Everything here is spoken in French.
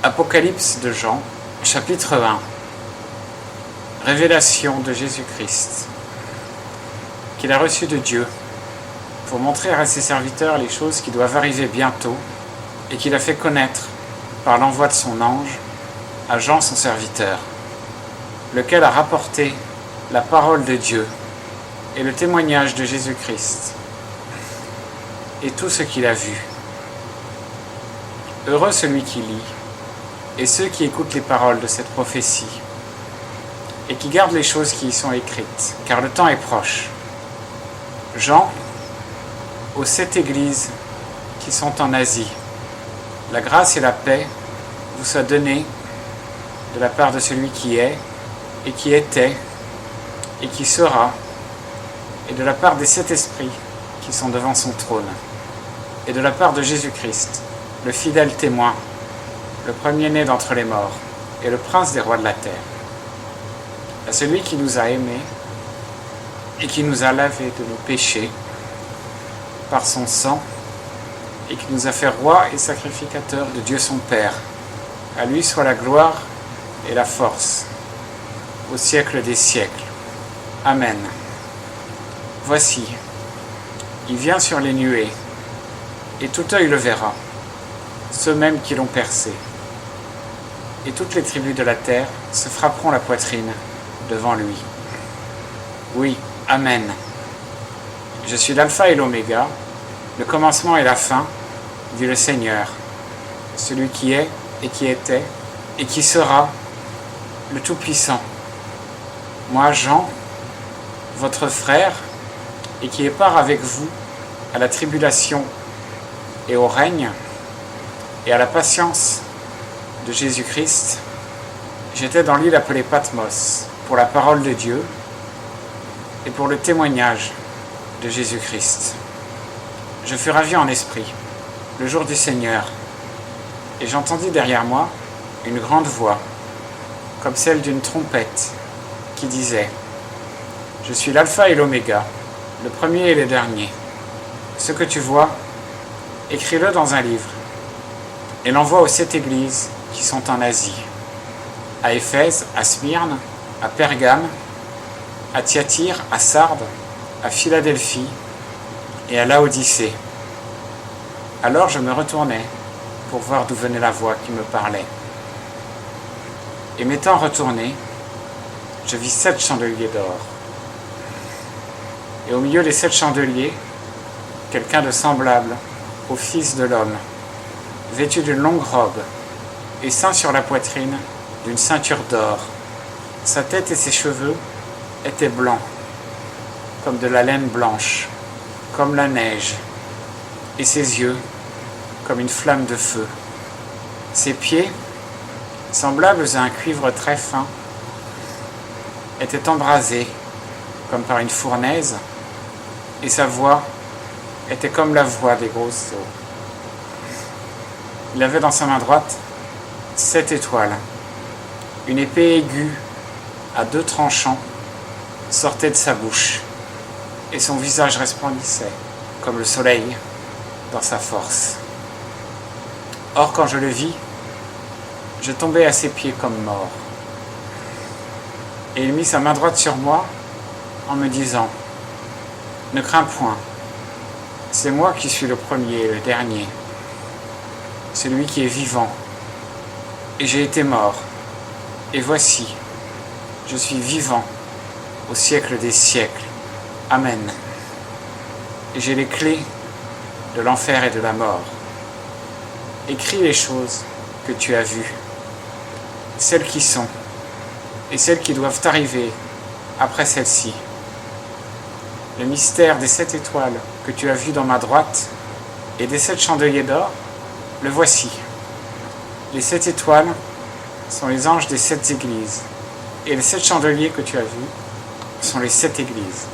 Apocalypse de Jean, chapitre 1. Révélation de Jésus-Christ, qu'il a reçu de Dieu, pour montrer à ses serviteurs les choses qui doivent arriver bientôt, et qu'il a fait connaître, par l'envoi de son ange, à Jean son serviteur, lequel a rapporté la parole de Dieu et le témoignage de Jésus-Christ, et tout ce qu'il a vu. Heureux celui qui lit, et ceux qui écoutent les paroles de cette prophétie, et qui gardent les choses qui y sont écrites, car le temps est proche. Jean, aux 7 églises qui sont en Asie, la grâce et la paix vous soient données de la part de celui qui est, et qui était, et qui sera, et de la part des 7 esprits qui sont devant son trône, et de la part de Jésus-Christ, le fidèle témoin, le premier-né d'entre les morts, et le prince des rois de la terre. À celui qui nous a aimés, et qui nous a lavés de nos péchés, par son sang, et qui nous a fait rois et sacrificateurs de Dieu son Père. À lui soit la gloire et la force, au siècle des siècles. Amen. Voici, il vient sur les nuées, et tout œil le verra, ceux mêmes qui l'ont percé. Et toutes les tribus de la terre se frapperont la poitrine devant lui. Oui, Amen. Je suis l'alpha et l'oméga, le commencement et la fin, dit le Seigneur, celui qui est et qui était et qui sera, le Tout-Puissant. Moi, Jean, votre frère, et qui est part avec vous à la tribulation et au règne et à la patience de Jésus-Christ, j'étais dans l'île appelée Patmos pour la parole de Dieu et pour le témoignage de Jésus-Christ. Je fus ravi en esprit le jour du Seigneur, et j'entendis derrière moi une grande voix, comme celle d'une trompette, qui disait : Je suis l'alpha et l'oméga, le premier et le dernier. Ce que tu vois, écris-le dans un livre, et l'envoie aux 7 églises qui sont en Asie, à Éphèse, à Smyrne, à Pergame, à Thyatire, à Sardes, à Philadelphie et à Laodicée. Alors je me retournai pour voir d'où venait la voix qui me parlait. Et m'étant retourné, je vis 7 chandeliers d'or. Et au milieu des 7 chandeliers, quelqu'un de semblable au Fils de l'homme, vêtu d'une longue robe, et ceint sur la poitrine d'une ceinture d'or. Sa tête et ses cheveux étaient blancs, comme de la laine blanche, comme la neige, et ses yeux comme une flamme de feu. Ses pieds, semblables à un cuivre très fin, étaient embrasés comme par une fournaise, et sa voix était comme la voix des grosses eaux. Il avait dans sa main droite 7 étoiles. Une épée aiguë à 2 tranchants sortait de sa bouche, et son visage resplendissait comme le soleil dans sa force. Or, quand je le vis, je tombai à ses pieds comme mort. Et il mit sa main droite sur moi en me disant : Ne crains point, c'est moi qui suis le premier et le dernier, celui qui est vivant. Et j'ai été mort, et voici, je suis vivant au siècle des siècles. Amen. Et j'ai les clés de l'enfer et de la mort. Écris les choses que tu as vues, celles qui sont, et celles qui doivent arriver après celles-ci. Le mystère des 7 étoiles que tu as vues dans ma droite, et des 7 chandeliers d'or, le voici. Les 7 étoiles sont les anges des 7 églises, et les 7 chandeliers que tu as vus sont les 7 églises.